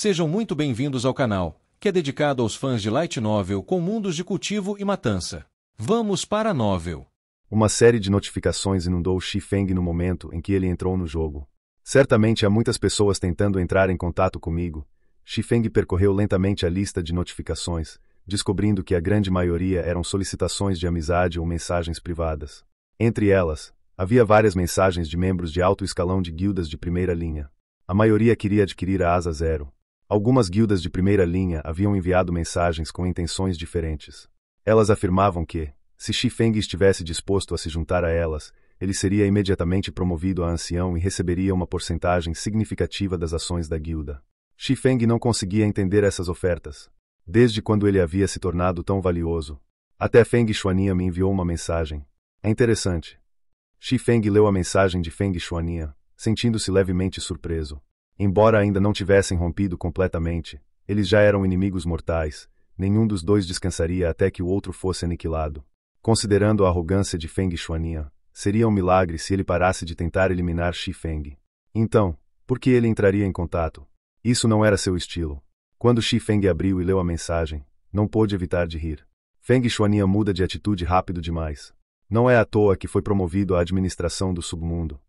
Sejam muito bem-vindos ao canal, que é dedicado aos fãs de Light Novel com mundos de cultivo e matança. Vamos para a novel. Uma série de notificações inundou Xi Feng no momento em que ele entrou no jogo. Certamente há muitas pessoas tentando entrar em contato comigo. Xi Feng percorreu lentamente a lista de notificações, descobrindo que a grande maioria eram solicitações de amizade ou mensagens privadas. Entre elas, havia várias mensagens de membros de alto escalão de guildas de primeira linha. A maioria queria adquirir a Asa Zero. Algumas guildas de primeira linha haviam enviado mensagens com intenções diferentes. Elas afirmavam que, se Xi Feng estivesse disposto a se juntar a elas, ele seria imediatamente promovido a ancião e receberia uma porcentagem significativa das ações da guilda. Xi Feng não conseguia entender essas ofertas. Desde quando ele havia se tornado tão valioso? Até Feng Xuania me enviou uma mensagem. É interessante. Xi Feng leu a mensagem de Feng Xuania, sentindo-se levemente surpreso. Embora ainda não tivessem rompido completamente, eles já eram inimigos mortais. Nenhum dos dois descansaria até que o outro fosse aniquilado. Considerando a arrogância de Feng Xuania, seria um milagre se ele parasse de tentar eliminar Xi Feng. Então, por que ele entraria em contato? Isso não era seu estilo. Quando Xi Feng abriu e leu a mensagem, não pôde evitar de rir. Feng Xuania muda de atitude rápido demais. Não é à toa que foi promovido à administração do submundo.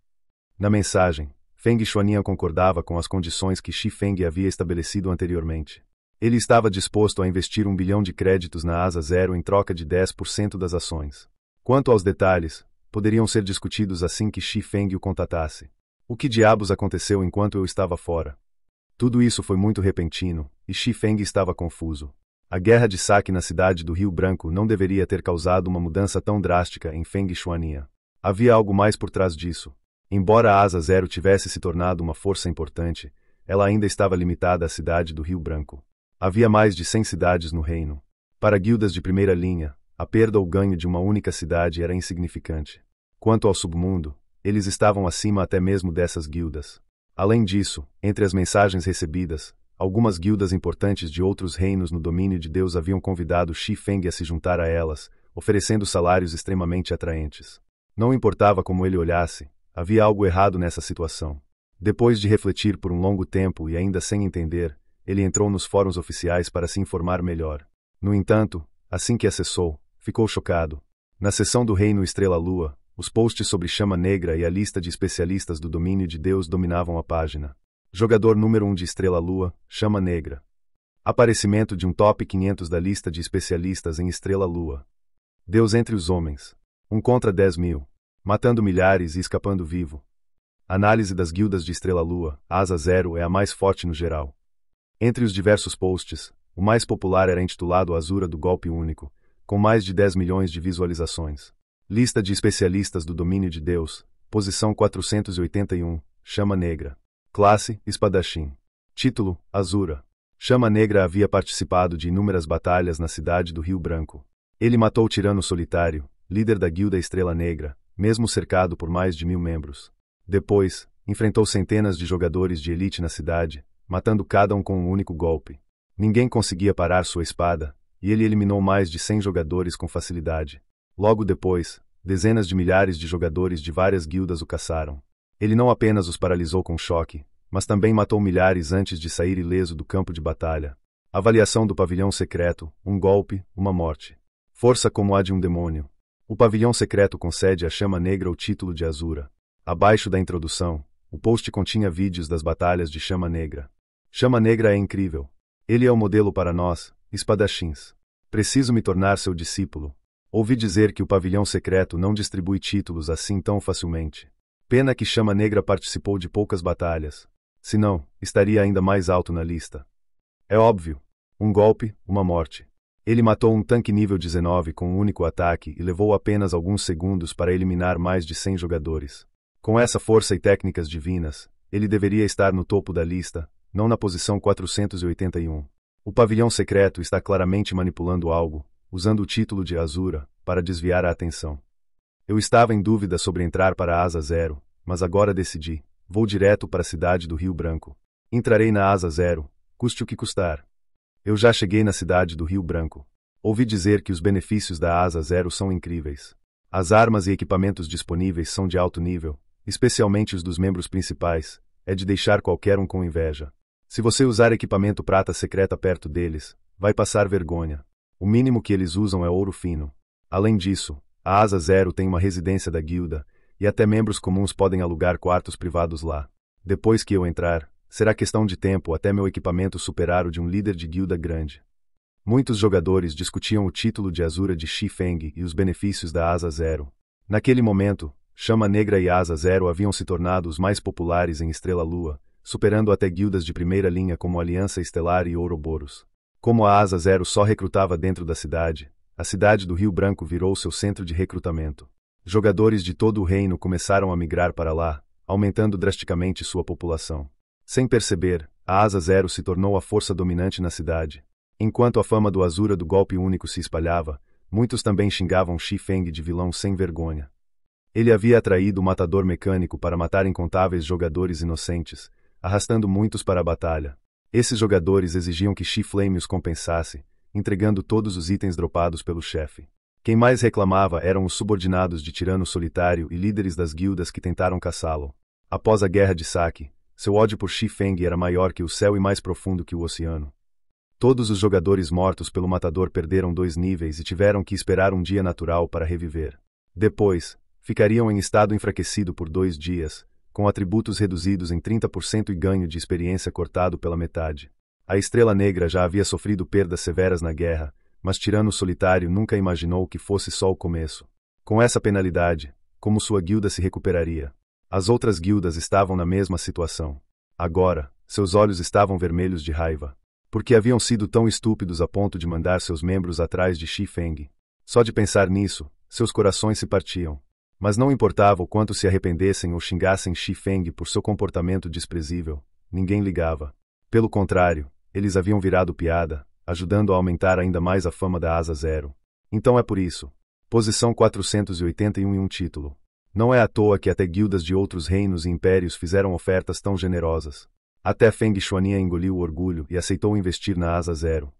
Na mensagem, Feng Xuania concordava com as condições que Xi Feng havia estabelecido anteriormente. Ele estava disposto a investir 1 bilhão de créditos na Asa Zero em troca de 10% das ações. Quanto aos detalhes, poderiam ser discutidos assim que Xi Feng o contatasse. O que diabos aconteceu enquanto eu estava fora? Tudo isso foi muito repentino, e Xi Feng estava confuso. A guerra de saque na cidade do Rio Branco não deveria ter causado uma mudança tão drástica em Feng Xuania. Havia algo mais por trás disso. Embora a Asa Zero tivesse se tornado uma força importante, ela ainda estava limitada à cidade do Rio Branco. Havia mais de 100 cidades no reino. Para guildas de primeira linha, a perda ou ganho de uma única cidade era insignificante. Quanto ao submundo, eles estavam acima até mesmo dessas guildas. Além disso, entre as mensagens recebidas, algumas guildas importantes de outros reinos no domínio de Deus haviam convidado Xi Feng a se juntar a elas, oferecendo salários extremamente atraentes. Não importava como ele olhasse, havia algo errado nessa situação. Depois de refletir por um longo tempo e ainda sem entender, ele entrou nos fóruns oficiais para se informar melhor. No entanto, assim que acessou, ficou chocado. Na seção do Reino Estrela-Lua, os posts sobre Chama Negra e a lista de especialistas do domínio de Deus dominavam a página. Jogador número 1 de Estrela-Lua, Chama Negra. Aparecimento de um top 500 da lista de especialistas em Estrela-Lua. Deus entre os homens. 1 contra 10.000. Matando milhares e escapando vivo. Análise das guildas de Estrela-Lua, Asa Zero é a mais forte no geral. Entre os diversos posts, o mais popular era intitulado Azura do Golpe Único, com mais de 10 milhões de visualizações. Lista de especialistas do domínio de Deus, posição 481, Chama Negra. Classe, Espadachim. Título, Azura. Chama Negra havia participado de inúmeras batalhas na cidade do Rio Branco. Ele matou o Tirano Solitário, líder da guilda Estrela Negra, mesmo cercado por mais de 1000 membros. Depois, enfrentou centenas de jogadores de elite na cidade, matando cada um com um único golpe. Ninguém conseguia parar sua espada, e ele eliminou mais de 100 jogadores com facilidade. Logo depois, dezenas de milhares de jogadores de várias guildas o caçaram. Ele não apenas os paralisou com choque, mas também matou milhares antes de sair ileso do campo de batalha. Avaliação do Pavilhão Secreto, um golpe, uma morte. Força como a de um demônio. O Pavilhão Secreto concede à Chama Negra o título de Azura. Abaixo da introdução, o post continha vídeos das batalhas de Chama Negra. Chama Negra é incrível. Ele é o modelo para nós, espadachins. Preciso me tornar seu discípulo. Ouvi dizer que o Pavilhão Secreto não distribui títulos assim tão facilmente. Pena que Chama Negra participou de poucas batalhas. Senão, estaria ainda mais alto na lista. É óbvio. Um golpe, uma morte. Ele matou um tanque nível 19 com um único ataque e levou apenas alguns segundos para eliminar mais de 100 jogadores. Com essa força e técnicas divinas, ele deveria estar no topo da lista, não na posição 481. O Pavilhão Secreto está claramente manipulando algo, usando o título de Azura, para desviar a atenção. Eu estava em dúvida sobre entrar para a Asa Zero, mas agora decidi. Vou direto para a cidade do Rio Branco. Entrarei na Asa Zero, custe o que custar. Eu já cheguei na cidade do Rio Branco. Ouvi dizer que os benefícios da Asa Zero são incríveis. As armas e equipamentos disponíveis são de alto nível, especialmente os dos membros principais. É de deixar qualquer um com inveja. Se você usar equipamento prata secreta perto deles, vai passar vergonha. O mínimo que eles usam é ouro fino. Além disso, a Asa Zero tem uma residência da guilda, e até membros comuns podem alugar quartos privados lá. Depois que eu entrar, será questão de tempo até meu equipamento superar o de um líder de guilda grande. Muitos jogadores discutiam o título de Azura de Xifeng e os benefícios da Asa Zero. Naquele momento, Chama Negra e Asa Zero haviam se tornado os mais populares em Estrela Lua, superando até guildas de primeira linha como Aliança Estelar e Ouroboros. Como a Asa Zero só recrutava dentro da cidade, a cidade do Rio Branco virou seu centro de recrutamento. Jogadores de todo o reino começaram a migrar para lá, aumentando drasticamente sua população. Sem perceber, a Asa Zero se tornou a força dominante na cidade. Enquanto a fama do Azura do golpe único se espalhava, muitos também xingavam Xifeng de vilão sem vergonha. Ele havia atraído o Matador Mecânico para matar incontáveis jogadores inocentes, arrastando muitos para a batalha. Esses jogadores exigiam que Xiflame os compensasse, entregando todos os itens dropados pelo chefe. Quem mais reclamava eram os subordinados de Tirano Solitário e líderes das guildas que tentaram caçá-lo. Após a Guerra de Saki, seu ódio por Xifeng era maior que o céu e mais profundo que o oceano. Todos os jogadores mortos pelo Matador perderam 2 níveis e tiveram que esperar um dia natural para reviver. Depois, ficariam em estado enfraquecido por 2 dias, com atributos reduzidos em 30% e ganho de experiência cortado pela metade. A Estrela Negra já havia sofrido perdas severas na guerra, mas Tirano Solitário nunca imaginou que fosse só o começo. Com essa penalidade, como sua guilda se recuperaria? As outras guildas estavam na mesma situação. Agora, seus olhos estavam vermelhos de raiva. Porque haviam sido tão estúpidos a ponto de mandar seus membros atrás de Xifeng. Só de pensar nisso, seus corações se partiam. Mas não importava o quanto se arrependessem ou xingassem Xifeng por seu comportamento desprezível, ninguém ligava. Pelo contrário, eles haviam virado piada, ajudando a aumentar ainda mais a fama da Asa Zero. Então é por isso. Posição 481 e um título. Não é à toa que até guildas de outros reinos e impérios fizeram ofertas tão generosas. Até Feng Xuania engoliu o orgulho e aceitou investir na Asa Zero.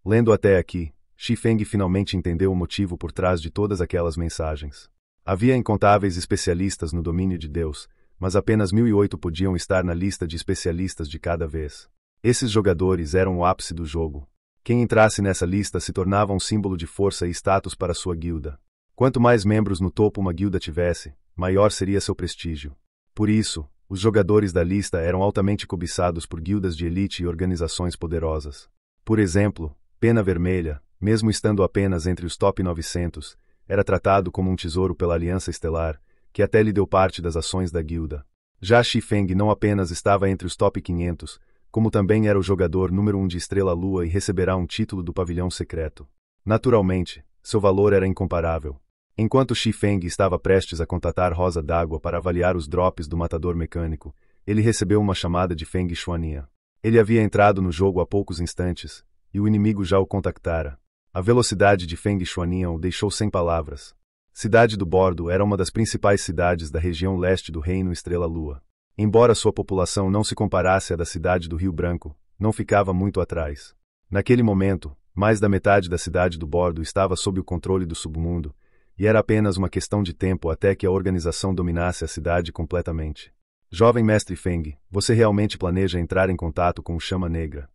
Lendo até aqui, Xifeng finalmente entendeu o motivo por trás de todas aquelas mensagens. Havia incontáveis especialistas no domínio de Deus, mas apenas 1008 podiam estar na lista de especialistas de cada vez. Esses jogadores eram o ápice do jogo. Quem entrasse nessa lista se tornava um símbolo de força e status para sua guilda. Quanto mais membros no topo uma guilda tivesse, maior seria seu prestígio. Por isso, os jogadores da lista eram altamente cobiçados por guildas de elite e organizações poderosas. Por exemplo, Pena Vermelha, mesmo estando apenas entre os top 900, era tratado como um tesouro pela Aliança Estelar, que até lhe deu parte das ações da guilda. Já Xifeng não apenas estava entre os top 500, como também era o jogador número 1 de Estrela Lua e receberá um título do Pavilhão Secreto. Naturalmente, seu valor era incomparável. Enquanto Xifeng estava prestes a contatar Rosa d'Água para avaliar os drops do Matador Mecânico, ele recebeu uma chamada de Feng Xuania. Ele havia entrado no jogo há poucos instantes, e o inimigo já o contactara. A velocidade de Feng Xuania o deixou sem palavras. Cidade do Bordo era uma das principais cidades da região leste do Reino Estrela Lua. Embora sua população não se comparasse à da cidade do Rio Branco, não ficava muito atrás. Naquele momento, mais da metade da cidade do Bordo estava sob o controle do submundo, e era apenas uma questão de tempo até que a organização dominasse a cidade completamente. Jovem mestre Feng, você realmente planeja entrar em contato com o Chama Negra?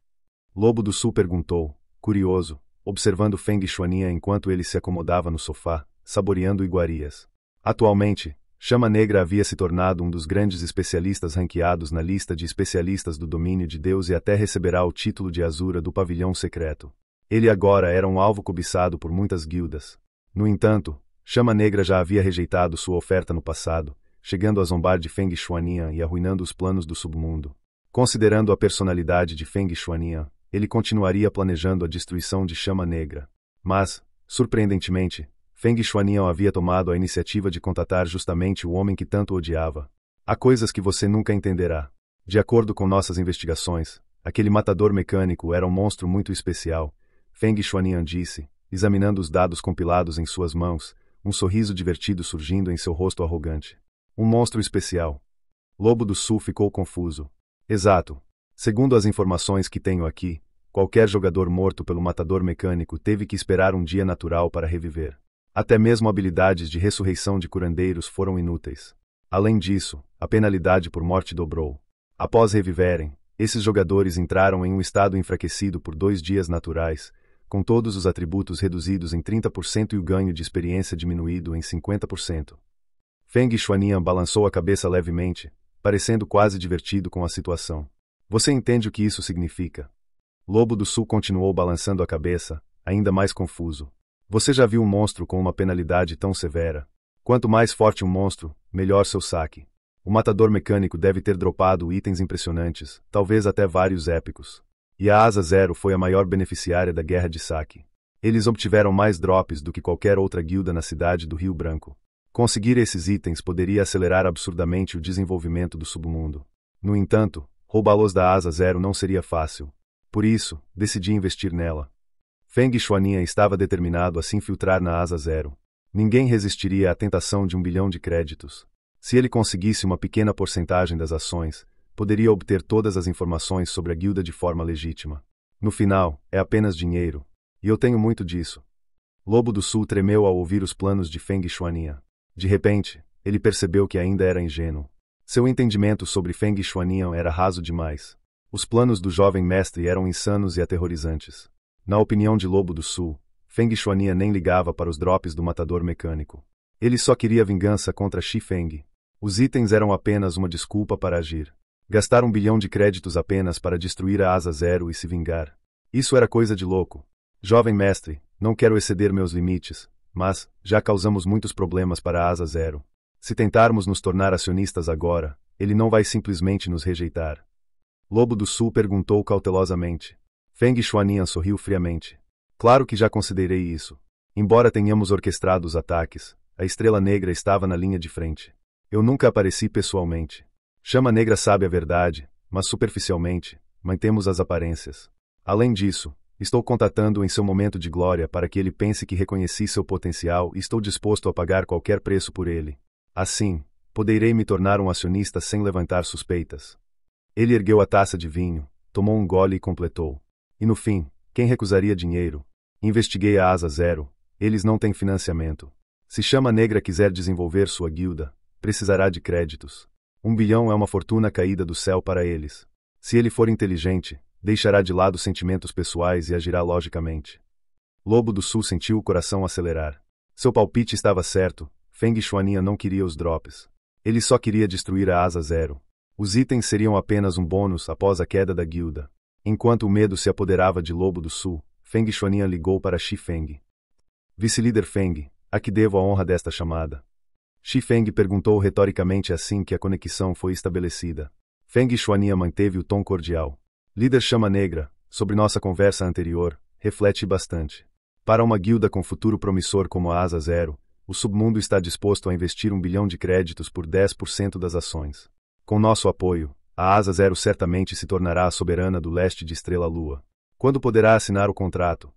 Lobo do Sul perguntou, curioso, observando Feng Xuania enquanto ele se acomodava no sofá, saboreando iguarias. Atualmente, Chama Negra havia se tornado um dos grandes especialistas ranqueados na lista de especialistas do domínio de Deus e até receberá o título de Azura do Pavilhão Secreto. Ele agora era um alvo cobiçado por muitas guildas. No entanto, Chama Negra já havia rejeitado sua oferta no passado, chegando a zombar de Feng Xuania e arruinando os planos do submundo. Considerando a personalidade de Feng Xuania, ele continuaria planejando a destruição de Chama Negra. Mas, surpreendentemente, Feng Xuania havia tomado a iniciativa de contatar justamente o homem que tanto odiava. Há coisas que você nunca entenderá. De acordo com nossas investigações, aquele matador mecânico era um monstro muito especial, Feng Xuania disse, examinando os dados compilados em suas mãos, um sorriso divertido surgindo em seu rosto arrogante. Um monstro especial. Lobo do Sul ficou confuso. Exato. Segundo as informações que tenho aqui, qualquer jogador morto pelo matador mecânico teve que esperar um dia natural para reviver. Até mesmo habilidades de ressurreição de curandeiros foram inúteis. Além disso, a penalidade por morte dobrou. Após reviverem, Esses jogadores entraram em um estado enfraquecido por 2 dias naturais, com todos os atributos reduzidos em 30% e o ganho de experiência diminuído em 50%. Feng Xuanian balançou a cabeça levemente, parecendo quase divertido com a situação. Você entende o que isso significa? Lobo do Sul continuou balançando a cabeça, ainda mais confuso. Você já viu um monstro com uma penalidade tão severa? Quanto mais forte um monstro, melhor seu saque. O matador mecânico deve ter dropado itens impressionantes, talvez até vários épicos. E a Asa Zero foi a maior beneficiária da guerra de saque. Eles obtiveram mais drops do que qualquer outra guilda na cidade do Rio Branco. Conseguir esses itens poderia acelerar absurdamente o desenvolvimento do submundo. No entanto, roubá-los da Asa Zero não seria fácil. Por isso, decidi investir nela. Feng Xuanian estava determinado a se infiltrar na Asa Zero. Ninguém resistiria à tentação de 1 bilhão de créditos. Se ele conseguisse uma pequena porcentagem das ações, poderia obter todas as informações sobre a guilda de forma legítima. No final, é apenas dinheiro. E eu tenho muito disso. Lobo do Sul tremeu ao ouvir os planos de Feng Xuanian. De repente, ele percebeu que ainda era ingênuo. Seu entendimento sobre Feng Xuanian era raso demais. Os planos do jovem mestre eram insanos e aterrorizantes. Na opinião de Lobo do Sul, Feng Xuanian nem ligava para os drops do matador mecânico. Ele só queria vingança contra Xi Feng. Os itens eram apenas uma desculpa para agir. Gastar 1 bilhão de créditos apenas para destruir a Asa Zero e se vingar. Isso era coisa de louco. Jovem mestre, não quero exceder meus limites, mas já causamos muitos problemas para a Asa Zero. Se tentarmos nos tornar acionistas agora, ele não vai simplesmente nos rejeitar. Lobo do Sul perguntou cautelosamente. Feng Xuanian sorriu friamente. Claro que já considerei isso. Embora tenhamos orquestrado os ataques, a Estrela Negra estava na linha de frente. Eu nunca apareci pessoalmente. Chama Negra sabe a verdade, mas superficialmente, mantemos as aparências. Além disso, estou contatando-o em seu momento de glória para que ele pense que reconheci seu potencial e estou disposto a pagar qualquer preço por ele. Assim, poderei me tornar um acionista sem levantar suspeitas. Ele ergueu a taça de vinho, tomou um gole e completou. E no fim, quem recusaria dinheiro? Investiguei a Asa Zero. Eles não têm financiamento. Se Chama Negra quiser desenvolver sua guilda, precisará de créditos. 1 bilhão é uma fortuna caída do céu para eles. Se ele for inteligente, deixará de lado sentimentos pessoais e agirá logicamente. Lobo do Sul sentiu o coração acelerar. Seu palpite estava certo, Feng Xuanian não queria os drops. Ele só queria destruir a Asa Zero. Os itens seriam apenas um bônus após a queda da guilda. Enquanto o medo se apoderava de Lobo do Sul, Feng Xuanian ligou para Xi Feng. Vice-líder Feng, a que devo a honra desta chamada? Xi Feng perguntou retoricamente assim que a conexão foi estabelecida. Feng Xuanian manteve o tom cordial. Líder Chama Negra, sobre nossa conversa anterior, reflete bastante. Para uma guilda com futuro promissor como a Asa Zero, o submundo está disposto a investir 1 bilhão de créditos por 10% das ações. Com nosso apoio, a Asa Zero certamente se tornará a soberana do leste de Estrela Lua. Quando poderá assinar o contrato?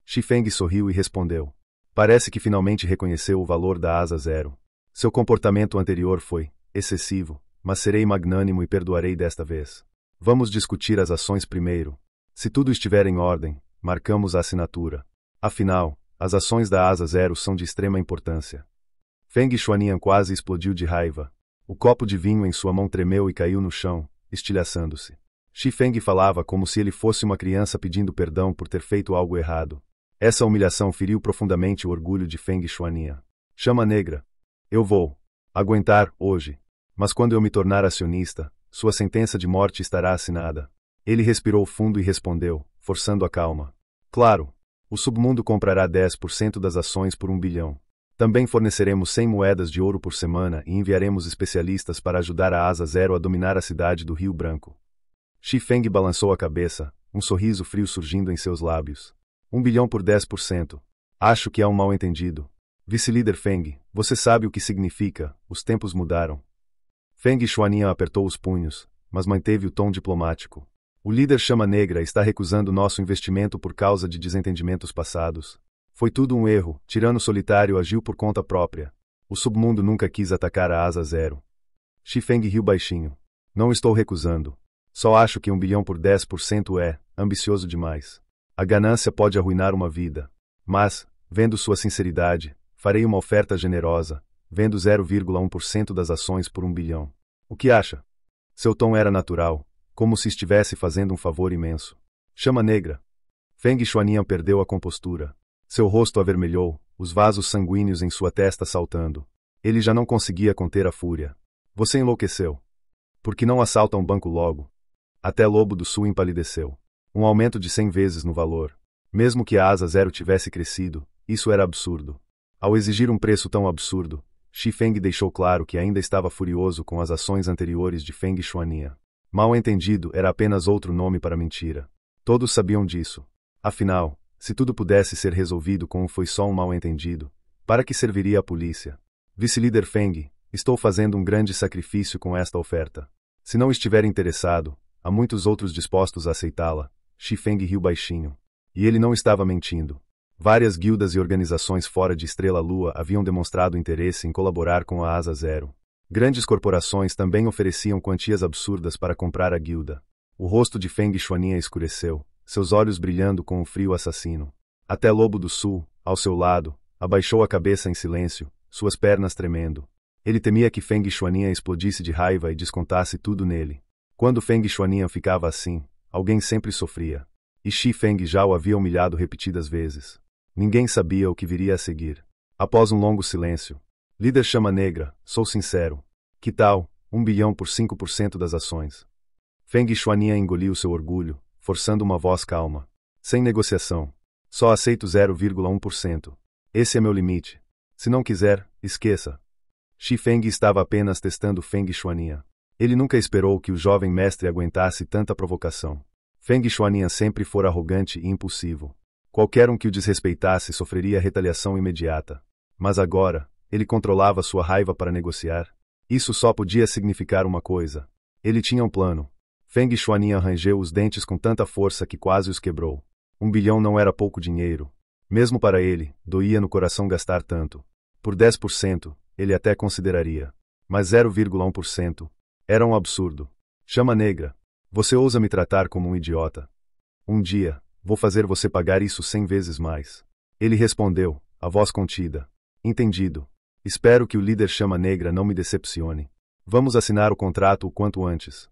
Xi Feng sorriu e respondeu. Parece que finalmente reconheceu o valor da Asa Zero. Seu comportamento anterior foi excessivo, mas serei magnânimo e perdoarei desta vez. Vamos discutir as ações primeiro. Se tudo estiver em ordem, marcamos a assinatura. Afinal, as ações da Asa Zero são de extrema importância. Feng Xuanian quase explodiu de raiva. O copo de vinho em sua mão tremeu e caiu no chão, estilhaçando-se. Xi Feng falava como se ele fosse uma criança pedindo perdão por ter feito algo errado. Essa humilhação feriu profundamente o orgulho de Feng Xuanian. Chama Negra. Eu vou aguentar hoje. Mas quando eu me tornar acionista, sua sentença de morte estará assinada. Ele respirou fundo e respondeu, forçando a calma. Claro. O submundo comprará 10% das ações por 1 bilhão. Também forneceremos 100 moedas de ouro por semana e enviaremos especialistas para ajudar a Asa Zero a dominar a cidade do Rio Branco. Xi Feng balançou a cabeça, um sorriso frio surgindo em seus lábios. 1 bilhão por 10%. Acho que há um mal-entendido. Vice-líder Feng, você sabe o que significa, os tempos mudaram. Feng Xuanian apertou os punhos, mas manteve o tom diplomático. O líder Chama Negra está recusando nosso investimento por causa de desentendimentos passados. Foi tudo um erro, Tirano Solitário agiu por conta própria. O submundo nunca quis atacar a Asa Zero. Xi Feng riu baixinho. Não estou recusando. Só acho que 1 bilhão por 10% é ambicioso demais. A ganância pode arruinar uma vida. Mas, vendo sua sinceridade, farei uma oferta generosa, vendo 0,1% das ações por 1 bilhão. O que acha? Seu tom era natural, como se estivesse fazendo um favor imenso. Chama negra. Feng Xuanian perdeu a compostura. Seu rosto avermelhou, os vasos sanguíneos em sua testa saltando. Ele já não conseguia conter a fúria. Você enlouqueceu. Por que não assalta um banco logo? Até Lobo do Sul empalideceu. Um aumento de 100 vezes no valor. Mesmo que a asa zero tivesse crescido, isso era absurdo. Ao exigir um preço tão absurdo, Xi Feng deixou claro que ainda estava furioso com as ações anteriores de Feng Xuanian. Mal entendido era apenas outro nome para mentira. Todos sabiam disso. Afinal, se tudo pudesse ser resolvido com foi só um mal-entendido, para que serviria a polícia? Vice-líder Feng, estou fazendo um grande sacrifício com esta oferta. Se não estiver interessado, há muitos outros dispostos a aceitá-la. Xi Feng riu baixinho. E ele não estava mentindo. Várias guildas e organizações fora de Estrela-Lua haviam demonstrado interesse em colaborar com a Asa Zero. Grandes corporações também ofereciam quantias absurdas para comprar a guilda. O rosto de Feng Xuanian escureceu, seus olhos brilhando com um frio assassino. Até Lobo do Sul, ao seu lado, abaixou a cabeça em silêncio, suas pernas tremendo. Ele temia que Feng Xuanian explodisse de raiva e descontasse tudo nele. Quando Feng Xuanian ficava assim, alguém sempre sofria. E Xi Feng já o havia humilhado repetidas vezes. Ninguém sabia o que viria a seguir. Após um longo silêncio, líder Chama Negra, sou sincero. Que tal, 1 bilhão por 5% das ações? Feng Xuanian engoliu seu orgulho, forçando uma voz calma. Sem negociação. Só aceito 0,1%. Esse é meu limite. Se não quiser, esqueça. Xi Feng estava apenas testando Feng Xuanian. Ele nunca esperou que o jovem mestre aguentasse tanta provocação. Feng Xuanian sempre fora arrogante e impulsivo. Qualquer um que o desrespeitasse sofreria retaliação imediata. Mas agora, ele controlava sua raiva para negociar. Isso só podia significar uma coisa. Ele tinha um plano. Feng Xuanian rangeu os dentes com tanta força que quase os quebrou. 1 bilhão não era pouco dinheiro. Mesmo para ele, doía no coração gastar tanto. Por 10%, ele até consideraria. Mas 0,1% era um absurdo. Chama Negra. Você ousa me tratar como um idiota. Um dia, vou fazer você pagar isso 100 vezes mais. Ele respondeu, a voz contida. Entendido. Espero que o líder Chama Negra não me decepcione. Vamos assinar o contrato o quanto antes.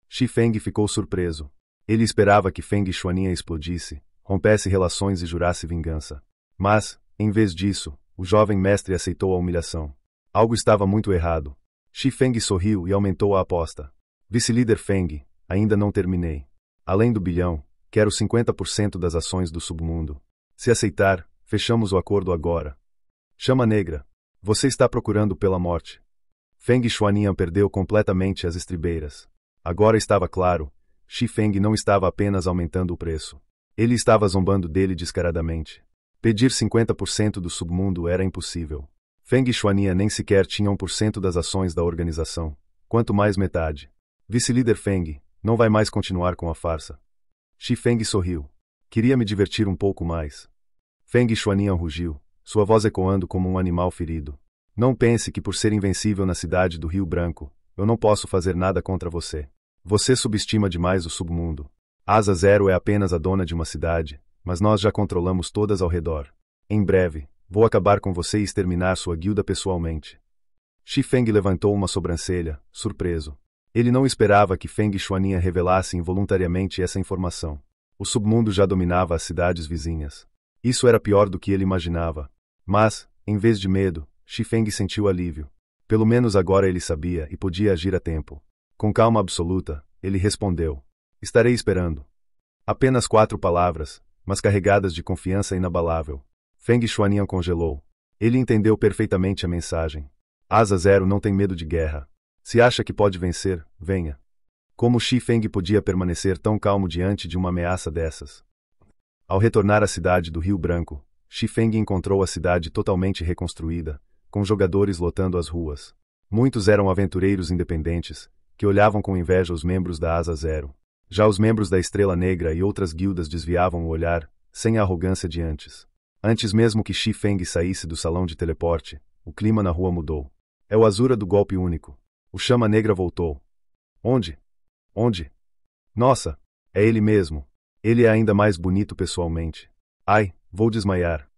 Xi Feng ficou surpreso. Ele esperava que Feng Xuanian explodisse, rompesse relações e jurasse vingança. Mas, em vez disso, o jovem mestre aceitou a humilhação. Algo estava muito errado. Xi Feng sorriu e aumentou a aposta. Vice-líder Feng, ainda não terminei. Além do bilhão, quero 50% das ações do submundo. Se aceitar, fechamos o acordo agora. Chama Negra. Você está procurando pela morte. Feng Xuanian perdeu completamente as estribeiras. Agora estava claro, Xi Feng não estava apenas aumentando o preço. Ele estava zombando dele descaradamente. Pedir 50% do submundo era impossível. Feng Xuanian nem sequer tinha 1% das ações da organização, quanto mais metade. Vice-líder Feng, não vai mais continuar com a farsa. Xi Feng sorriu. Queria me divertir um pouco mais. Feng Xuanian rugiu, sua voz ecoando como um animal ferido. Não pense que por ser invencível na cidade do Rio Branco, eu não posso fazer nada contra você. Você subestima demais o submundo. Asa Zero é apenas a dona de uma cidade, mas nós já controlamos todas ao redor. Em breve, vou acabar com você e exterminar sua guilda pessoalmente. Xi Feng levantou uma sobrancelha, surpreso. Ele não esperava que Feng Xuanian revelasse involuntariamente essa informação. O submundo já dominava as cidades vizinhas. Isso era pior do que ele imaginava. Mas, em vez de medo, Xi Feng sentiu alívio. Pelo menos agora ele sabia e podia agir a tempo. Com calma absoluta, ele respondeu. Estarei esperando. Apenas 4 palavras, mas carregadas de confiança inabalável. Feng Xuanian congelou. Ele entendeu perfeitamente a mensagem. Asa Zero não tem medo de guerra. Se acha que pode vencer, venha. Como Xi Feng podia permanecer tão calmo diante de uma ameaça dessas? Ao retornar à cidade do Rio Branco, Xi Feng encontrou a cidade totalmente reconstruída, com jogadores lotando as ruas. Muitos eram aventureiros independentes, que olhavam com inveja os membros da Asa Zero. Já os membros da Estrela Negra e outras guildas desviavam o olhar, sem a arrogância de antes. Antes mesmo que Xi Feng saísse do salão de teleporte, o clima na rua mudou. É o Azura do golpe único. O Chama Negra voltou. Onde? Onde? Nossa, é ele mesmo. Ele é ainda mais bonito pessoalmente. Ai, vou desmaiar.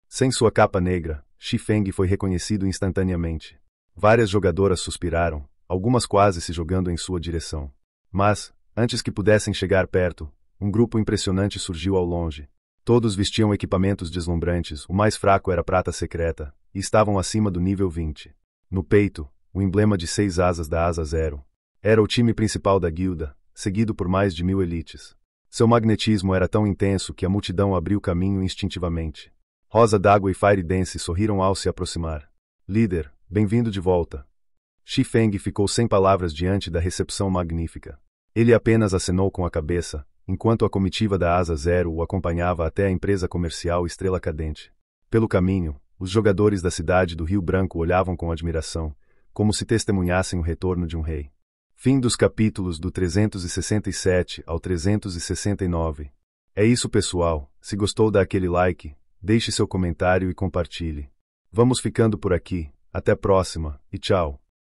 Sem sua capa negra, Xi Feng foi reconhecido instantaneamente. Várias jogadoras suspiraram, algumas quase se jogando em sua direção. Mas, Antes que pudessem chegar perto, um grupo impressionante surgiu ao longe. Todos vestiam equipamentos deslumbrantes, o mais fraco era prata secreta, e estavam acima do nível 20. No peito, o emblema de 6 asas da Asa Zero. Era o time principal da guilda, seguido por mais de 1000 elites. Seu magnetismo era tão intenso que a multidão abriu caminho instintivamente. Rosa d'Água e Fire Dance sorriram ao se aproximar. Líder, bem-vindo de volta. Xifeng ficou sem palavras diante da recepção magnífica. Ele apenas acenou com a cabeça, enquanto a comitiva da Asa Zero o acompanhava até a empresa comercial Estrela Cadente. Pelo caminho, os jogadores da cidade do Rio Branco olhavam com admiração, como se testemunhassem o retorno de um rei. Fim dos capítulos do 367 ao 369. É isso, pessoal. Se gostou, dá aquele like, deixe seu comentário e compartilhe. Vamos ficando por aqui. Até a próxima, e tchau.